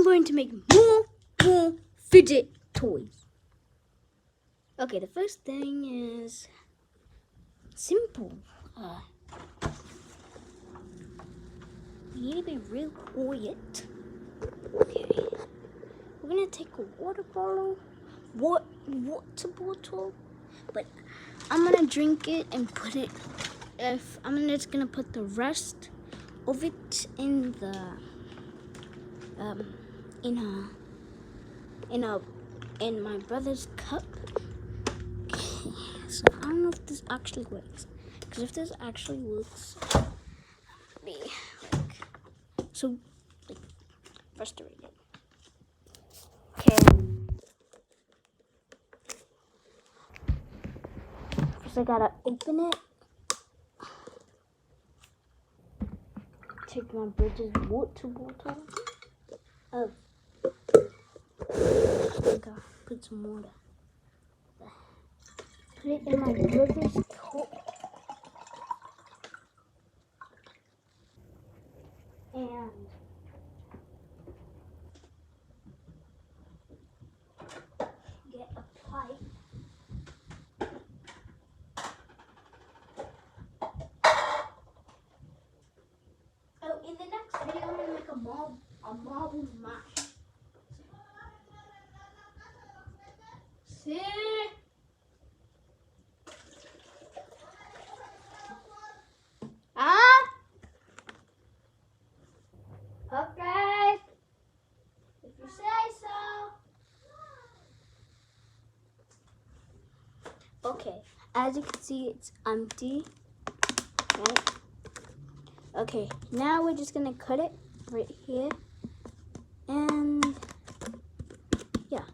going to make more fidget toys. Okay, the first thing is simple. You need to be real quiet. Okay, we're gonna take a water bottle, but I'm gonna drink it and put it. I'm just gonna put the rest of it in the in my brother's cup. Okay, so I don't know if this actually works, because if this actually works, I'll be frustrated. Okay. First I gotta open it. Take my brother's water bottle. Oh. I gotta put some water. Put it in my brother's cup. And get a pipe. Oh, in the next video, I'm gonna make a marble mash. See? Okay. If you say so. Okay, as you can see, it's empty. Right? Okay, now we're just gonna cut it right here. And yeah.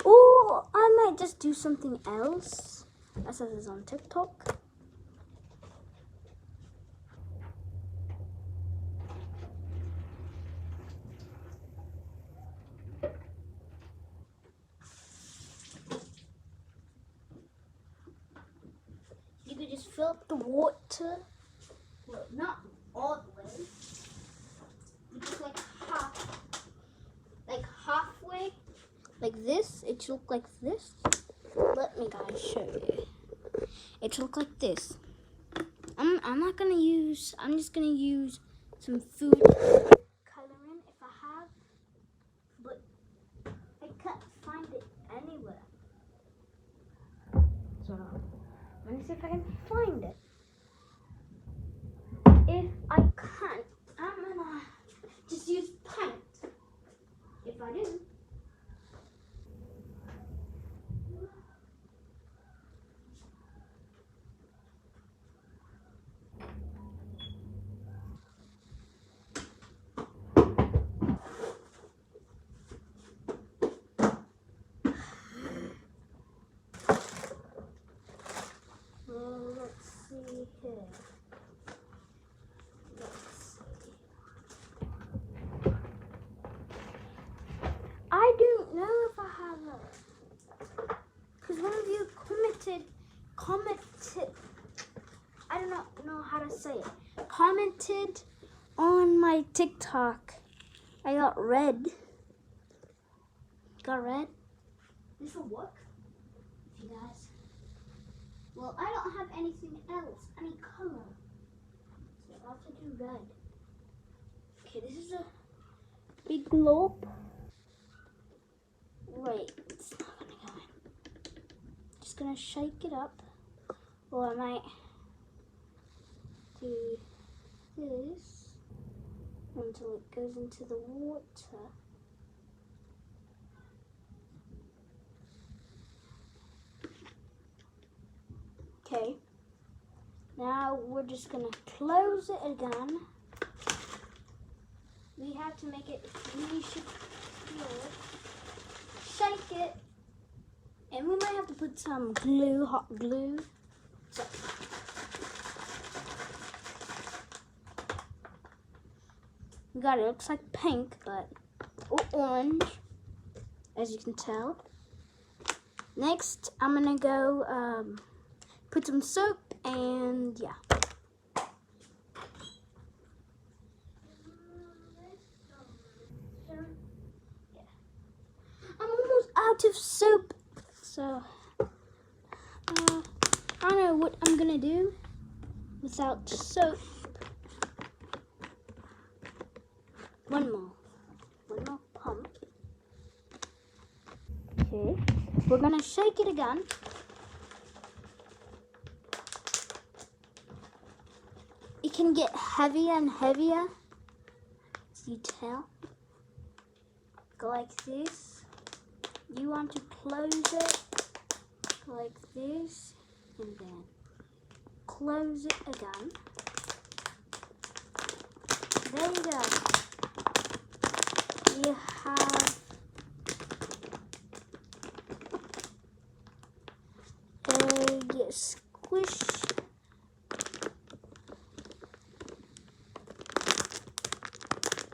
Oh, I might just do something else. I saw this on TikTok. You could just fill up the water. Well, not all the way. Just like halfway. Like this. It should look like this. Let me guys show you. It should look like this. I'm just gonna use some food coloring if I have, but I can't find it anywhere. So let me see if I can find it. If I can't, I'm gonna just use paint. If I do. Let's see here. I don't know if I have it. Because one of you commented, I don't know how to say it. Commented on my TikTok. I got red. This will work. If you guys. Well, I don't have anything else, any color. So I'll have to do red. Okay, this is a big globe. Wait, it's not gonna go in. Just gonna shake it up. Or I might do this until it goes into the water. Okay, now we're just gonna close it again. We have to make it really secure. Shake it, and we might have to put some glue, hot glue. So, we got it. It looks like pink, but orange, as you can tell. Next, I'm gonna go put some soap and yeah. out of soap. So, I don't know what I'm gonna do without soap. One more pump. Okay, we're gonna shake it again. It can get heavier and heavier, as you tell. Go like this. You want to close it, go like this, and then close it again. There you go. You have a squish.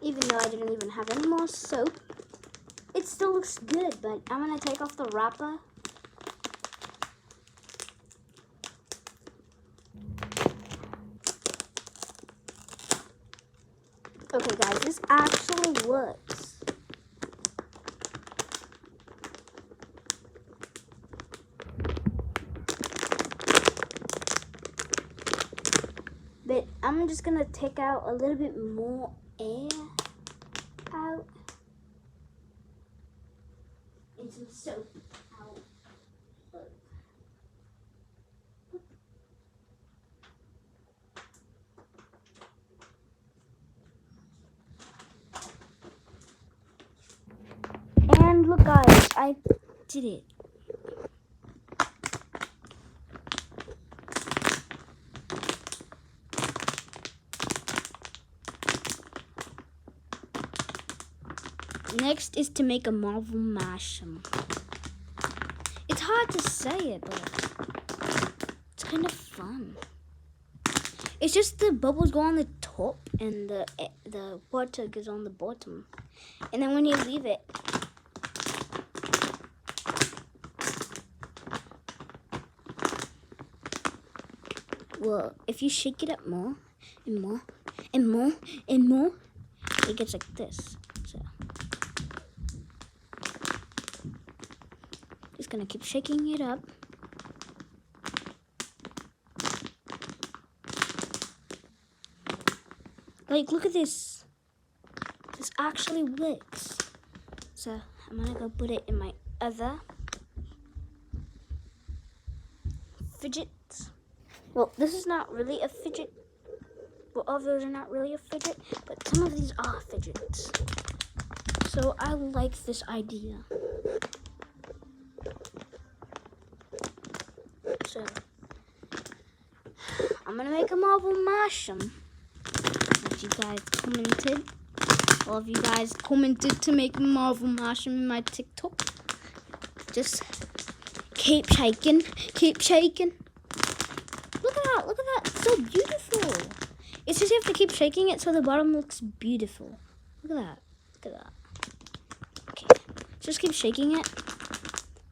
Even though I didn't even have any more soap, it still looks good, but I'm gonna take off the wrapper. Okay guys, this actually works. But I'm just gonna take out a little bit more air out and some soap out. And look guys, I did it. Next is to make a marble mushroom. It's hard to say it, but it's kind of fun. It's just the bubbles go on the top and the water goes on the bottom. And then when you leave it, well, if you shake it up more and more and more and more, it gets like this. So just gonna keep shaking it up. Like, look at this. This actually works. So I'm gonna go put it in my other fidget. Well, this is not really a fidget. Well, all of those are not really a fidget, but some of these are fidgets. So I like this idea. So I'm gonna make a marble mushroom. As you guys commented. All of you guys commented to make a marble mushroom in my TikTok. Just keep shaking, keep shaking. Look at that, it's so beautiful. It's just you have to keep shaking it so the bottom looks beautiful. Look at that, look at that. Okay, just keep shaking it.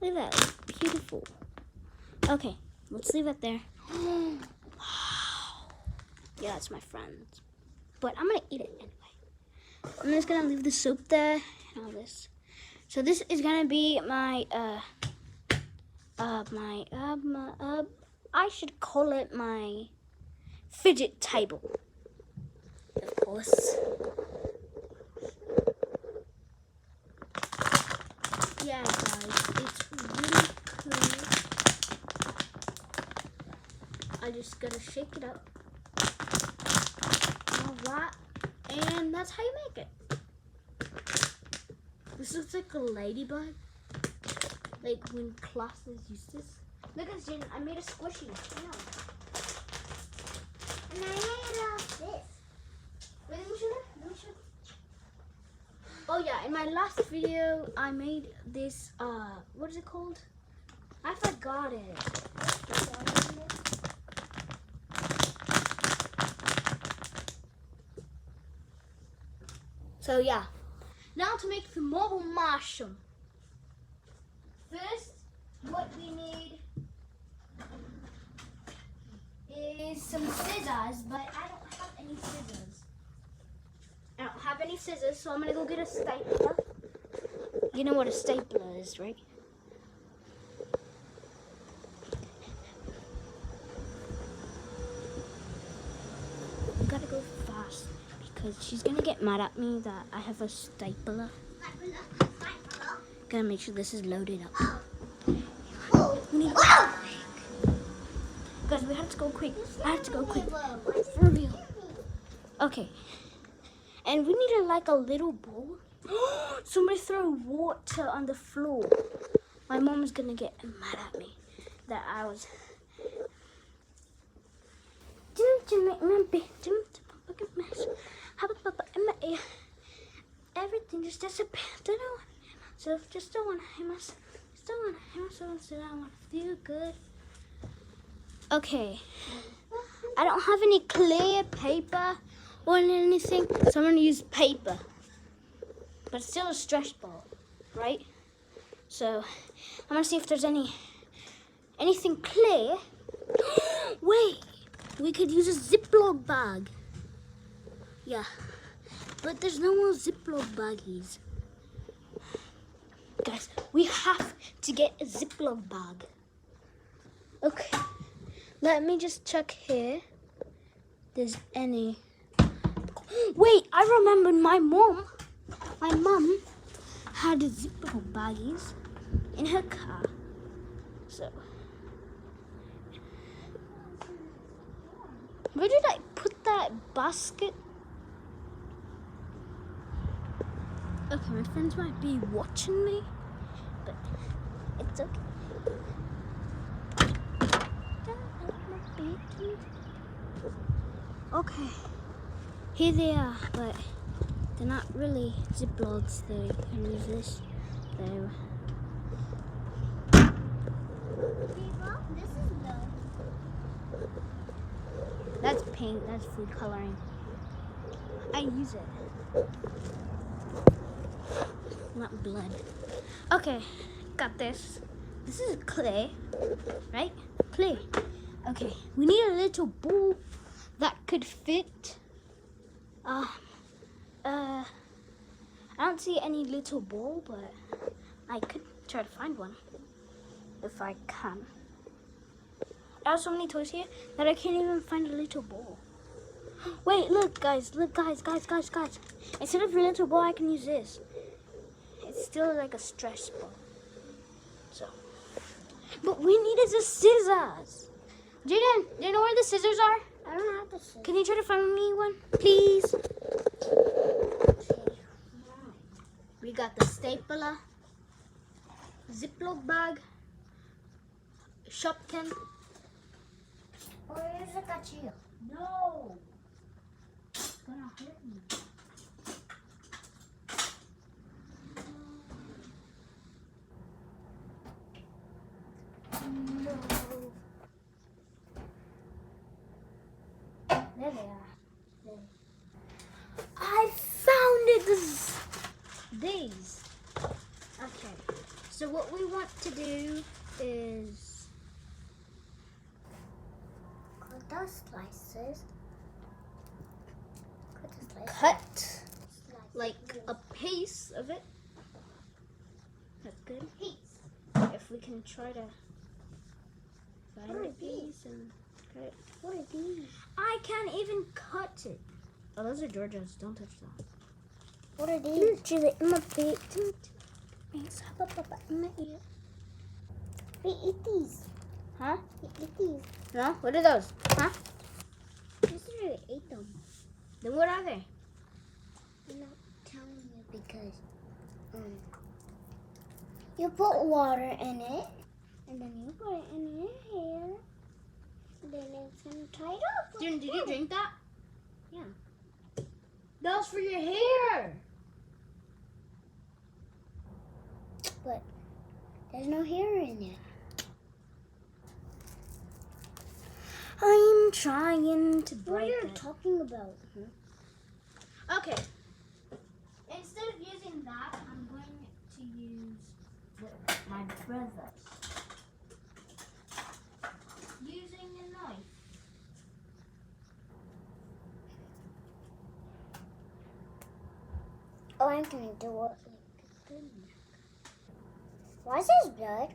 Look at that, it's beautiful. Okay, let's leave it there. Wow. Yeah, it's my friend's. But I'm gonna eat it anyway. I'm just gonna leave the soap there and all this. So this is gonna be my, I should call it my fidget table, of course. Yeah, guys, it's really cool. I just gotta shake it up. All that, and that's how you make it. This looks like a ladybug, like when classes use this. Look at this, I made a squishy. Yeah. And I made this. Wait, let me show you. Oh yeah, in my last video, I made this, what is it called? I forgot it. So yeah, now to make the marble mushroom. First, what we need is some scissors, but I don't have any scissors. I don't have any scissors, so I'm gonna go get a stapler. You know what a stapler is, right? because she's gonna get mad at me that I have a stapler. Gotta make sure this is loaded up. We need guys, we have to go quick. I have to go quick. For real. Okay. And we need like a little bowl. Somebody throw water on the floor. My mom is gonna get mad at me that I was. Everything just disappeared. So just don't want to feel good. Okay. I don't have any clear paper or anything, so I'm gonna use paper. But it's still a stretch ball, right? So I'm gonna see if there's anything clear. Wait, we could use a Ziploc bag. Yeah, but there's no more Ziploc baggies. Guys, we have to get a Ziploc bag. Okay, let me just check here. There's any. Wait, I remembered my mom had Ziploc baggies in her car. So, where did I put that basket? Okay, my friends might be watching me, but it's okay. Okay, here they are, but they're not really Ziplocs. They can use this. So. That's paint, that's food coloring. I use it. Not blood. Okay, got this. This is clay, right? Clay. Okay, we need a little bowl that could fit. I don't see any little bowl, but I could try to find one if I can. I have so many toys here that I can't even find a little bowl. Wait, look guys. Instead of a little bowl, I can use this. It's still like a stretch ball. So, but we needed the scissors. Jaden, do you know where the scissors are? I don't have the scissors. Can you try to find me one, please? We got the stapler, Ziploc bag, Shopkin. Where's the cuchillo? No, it's gonna hurt me. No. There they are. There. I found it. These. Okay. So what we want to do is Cut those slices. cut like a piece of it. That's good. If we can try to find a piece and cut it. What are these? I can't even cut it. Oh, those are Georgia's. Don't touch that. What are these? We eat these. Huh? We eat these. No? What are those? Huh? Yesterday we ate them. Then what are they? I'm not telling you because you put water in it and then you put it in your hair. Then it's gonna tie it up. Did you drink that? Yeah. That was for your hair. But there's no hair in it. I'm trying to What break are you it. talking about? Okay. Instead of using that, I'm going to use my brother's. Using a knife. Oh, I'm gonna do it. Why is this blood?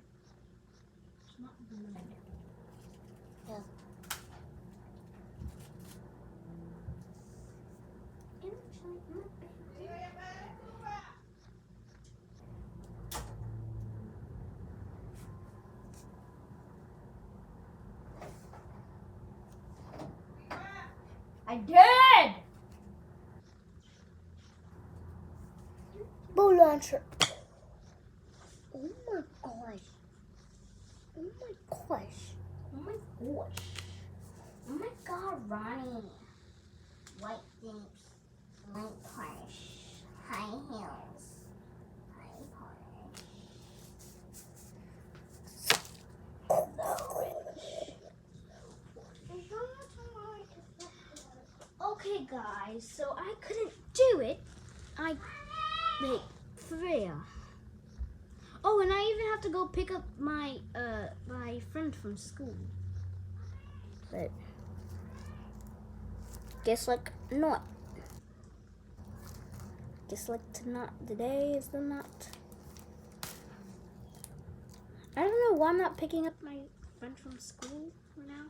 It's not blood. Yeah. In I did! Bow launcher. Oh my gosh. Oh my gosh. Oh my gosh. Oh my god, Ronnie. White things. Light polish. High heels. High polish. Okay, guys, so I couldn't do it. For real. Oh, and I even have to go pick up my my friend from school. But guess like not. Guess like today is the not. I don't know why I'm not picking up my friend from school for now.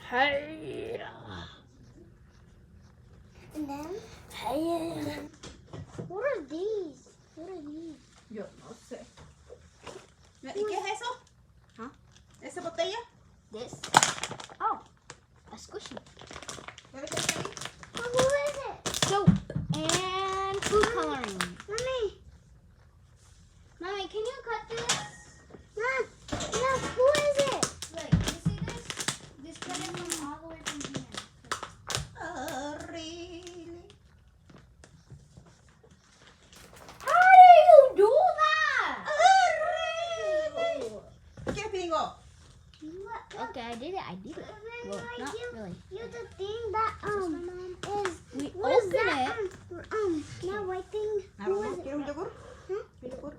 Hey. And then, Hey. what are these? What are these? Yo no sé. ¿Y qué es eso? Huh? ¿Esa botella? This. Oh, a squishy. ¿Debe ser ahí? Oh, who is it? Soap and food coloring. Mommy. Mommy, can you cut this? Mom. No, who is it? Look, you see this? This cut it from all the way from here. Really? How do you do that? Really? ¿Quieres pingo? What? Okay, I did it. Well, not really. You the thing that is We what is open that it. that white thing? Who is it? ¿Quieres un yogur? Huh? ¿Un yogur?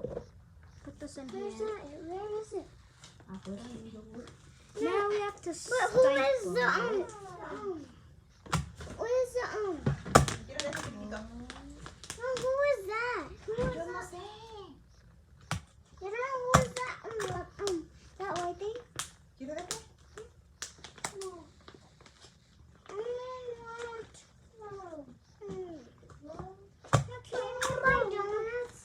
Put this in Where's here. that? Where is it? I'll put it in the yogur. Now we have to But who is stifle the it. what is the ¿Quieres de ese chiquitito? who is that? Who is Yo no that? sé. You don't know who is that that white thing? ¿Quieres de este? No. I want. No. Can you buy donuts?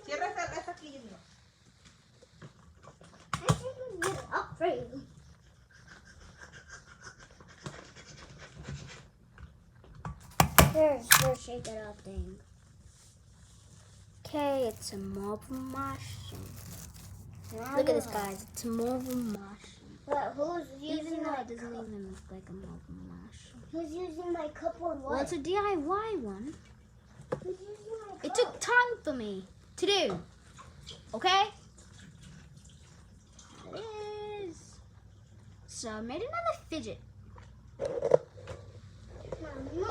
Cierra esta aquí, yo digo. I think we get it up for you. Here's the shake it up thing. Okay, it's a marble mushroom. Look at this, guys. It's a marble mushroom. But who's Even using though my it doesn't even look like a marble mushroom. Who's using my cup or what? Well, it's a DIY one. Who's using my cup? It took time for me to do. Okay? It is. So I made another fidget.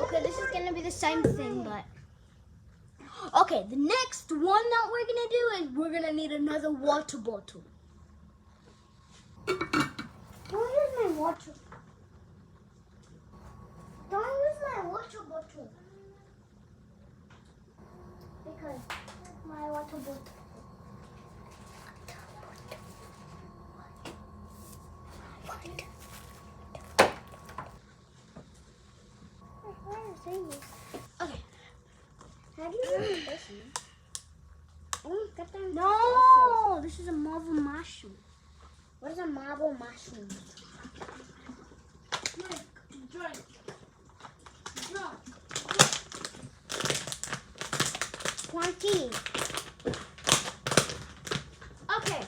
Okay, this is gonna be the same thing, but okay, the next one that we're gonna do is we're gonna need another water bottle. Don't use my water. Don't use my water bottle. Because my water bottle. Where is it? Okay. How do you use this? Oh, got them. No, this is a marble mushroom. What is a marble mushroom? Drink. Quanti. Okay.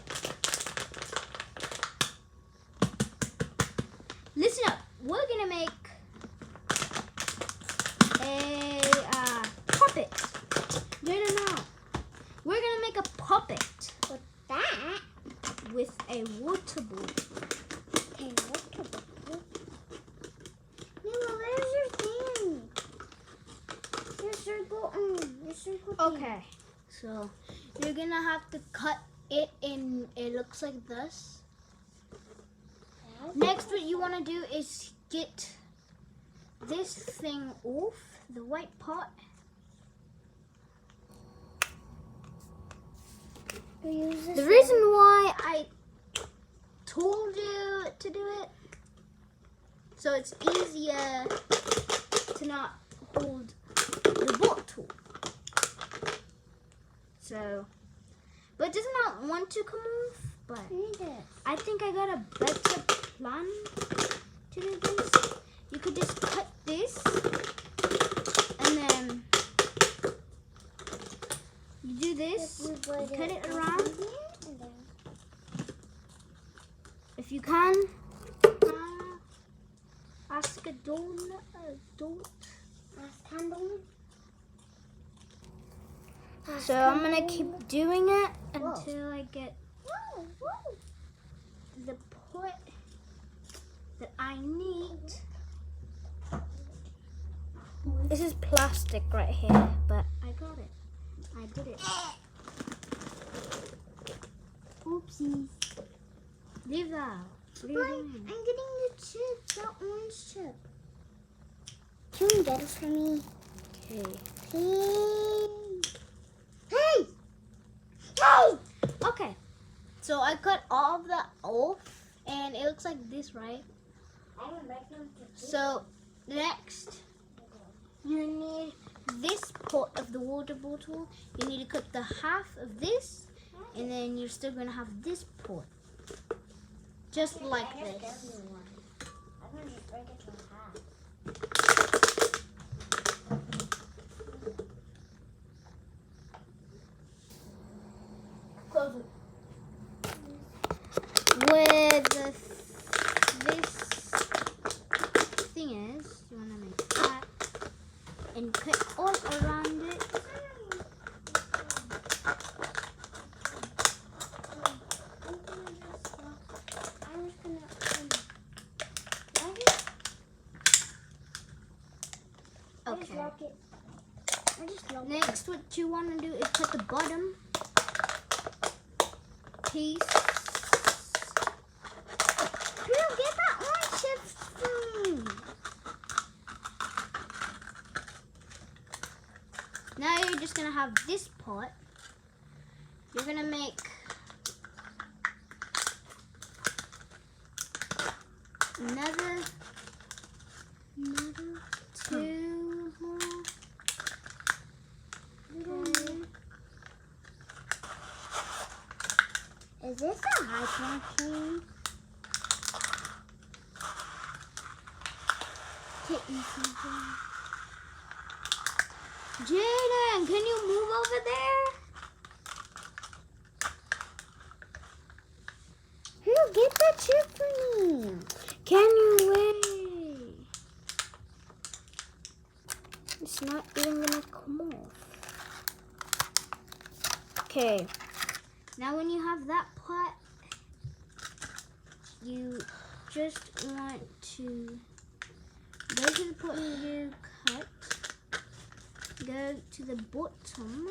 Listen up. We're gonna make a puppet. No. We're gonna make a puppet With that? with a water bottle. Okay, water bottle. Mila, where's your thing? Your circle, your circle thing. Okay. So you're gonna have to cut it in. It looks like this. Next, what you want to do is get this thing off the white pot. We use this The reason why I told you to do it. So it's easier to not hold the bottle. So, but it does not want to come off. But I think I got a better plan to do this. You could just cut this, and then you do this. You cut it around. If you can, ask a donut. So I'm gonna keep doing it until I get the point that I need. This is plastic right here, but I got it. I did it. Oopsies. Leave that. What are you doing? I'm getting the chip, that orange chip. Can you get it for me? Okay. Please. Hey! Hey! Okay. So I cut all of that off, and it looks like this, right? So next, you need this part of the water bottle. You need to cut the half of this, and then you're still gonna have this part, just like this. I'm gonna just break it to half. Close it. Where this thing is, you wanna make that and cut all around it. Okay. Next, what you want to do is cut the bottom piece. Girl, get that orange chips for me. Now you're just gonna have this part. You're gonna make another two more. Is this a high machine? Jaden, can you move over there? Here, get that chip for me. Can you wait? It's not even gonna come off. Okay. Now when you have that pot, you just want to go to the pot you cut, go to the bottom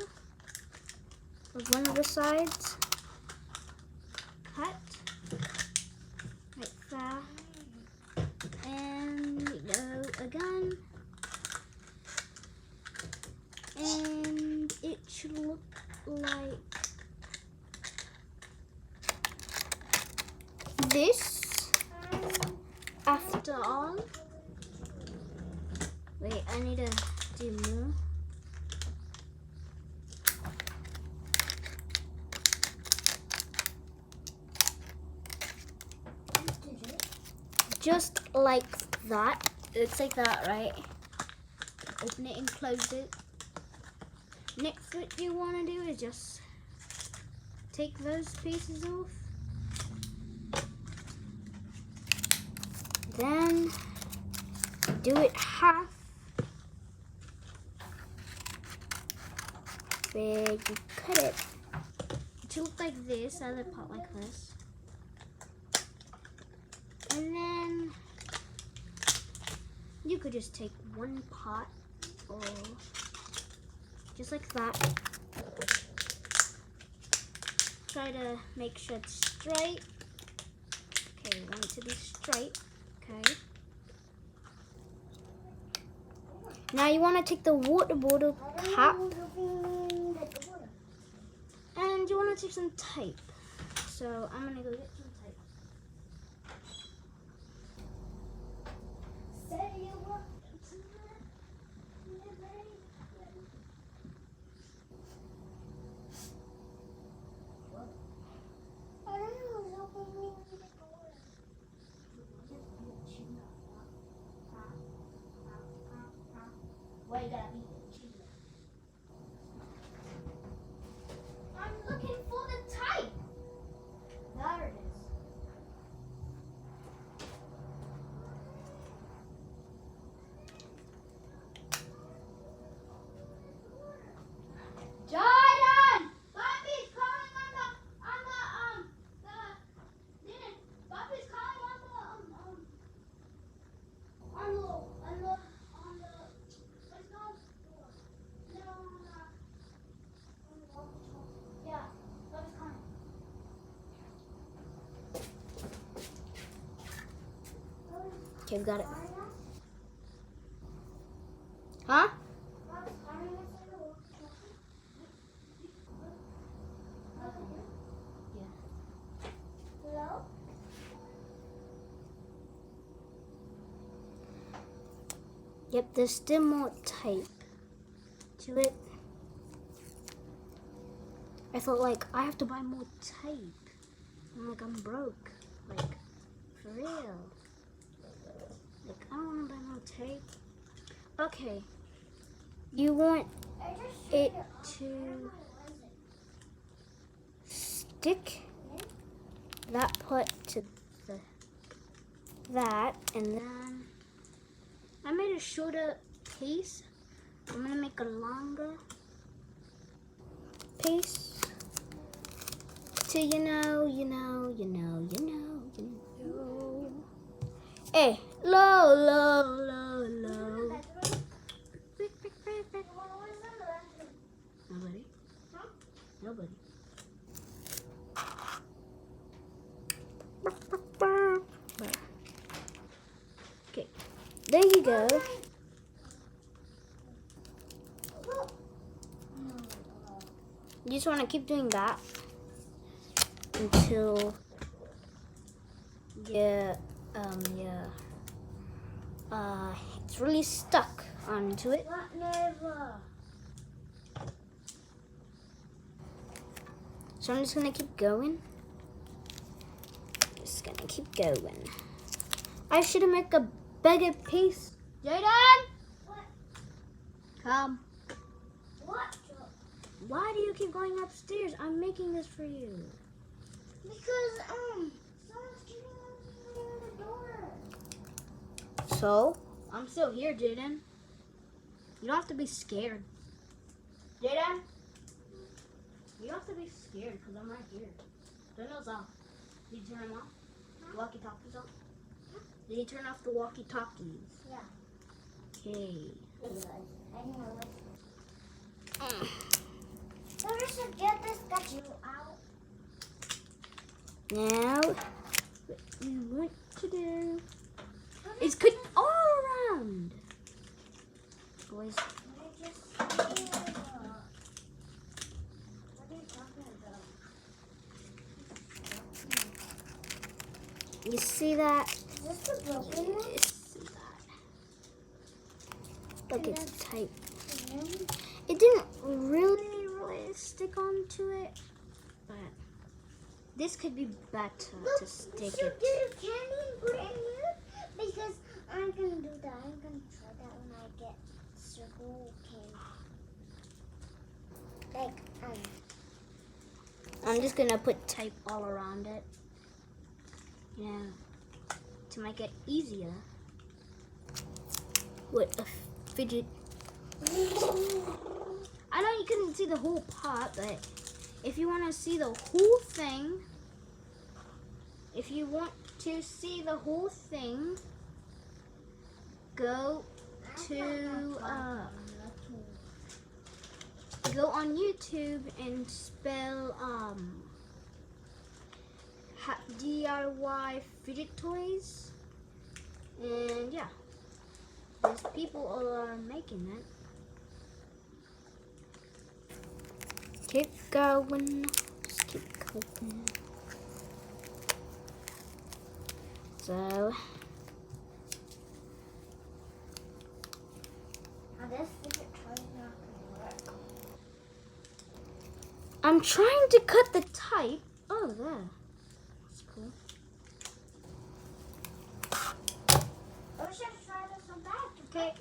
of one of the sides, cut like that, and go again, and it should look like this after all. Wait, I need to do more. Just like that. It's like that, right? Open it and close it. Next, what you want to do is just take those pieces off. Then do it half. Where you cut it to look like this, other part like this. And then you could just take one part or just like that. Try to make sure it's straight. Okay, want it to be straight. Okay. Now you want to take the water bottle cap and you want to take some tape. So I'm going to go get some tape. Okay, we got it. Huh? Hello? Yep, there's still more tape to it. I thought like I have to buy more tape. I'm broke. Like, for real. Like, I don't want to buy more tape. Okay. You want it to stick that part to that, and then I made a shorter piece. I'm gonna make a longer piece to you know. Hey, low. Nobody. Nobody. Okay, there you go. You just want to keep doing that until it's really stuck onto it. So I'm just gonna keep going. I should make a bigger piece. Jaden! What? Come. What? Why do you keep going upstairs? I'm making this for you. Because someone's keeping on the door. So, I'm still here, Jaden. You don't have to be scared. Jaden? You don't have to be scared because I'm right here. Turn those off. Did you turn them off? Walkie-talkies off? Did you turn off the walkie-talkies? Yeah. Okay. I know. Don't just get this statue out. Now, what you want to do is cut all around. Boys. What are you talking about? You see that? Is this the broken one? You see that? Look, it's tight. It didn't really stick onto it, but this could be better to stick we should it. get a candy and put it in here because I'm gonna do that. I'm gonna try that when I get circle candy. I'm just gonna put tape all around it, to make it easier with a fidget. I know you couldn't see the whole part, but if you want to see the whole thing, go on YouTube and spell DIY fidget toys, and yeah, there's people are making it. Keep going, just keep going. So this fidget toy is not gonna work. I'm trying to cut the tape. Oh, there. That's cool. I wish I could try this on back. Okay.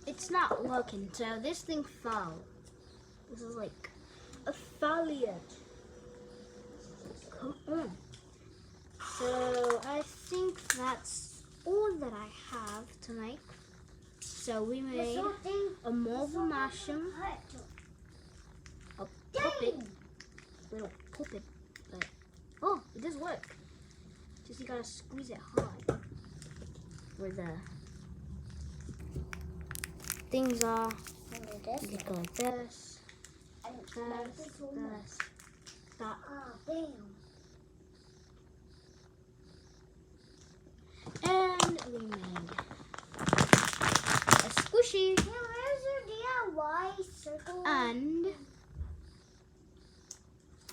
It's not working, so this thing fell. This is like a failure. Come on. So I think that's all that I have to make. So we made a marble mushroom, a puppet, little puppet, but oh, it does work. Just you gotta squeeze it hard. Where the things are. You go like this, that. Oh, damn. And we made a squishy. Hey, where's your DIY circle? And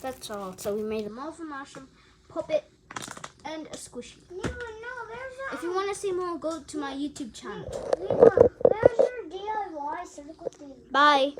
that's all. So we made a Marvel mushroom, puppet, and a squishy. No, there's your... If you want to see more, go to my YouTube channel. Where's your DIY circle thing? Bye.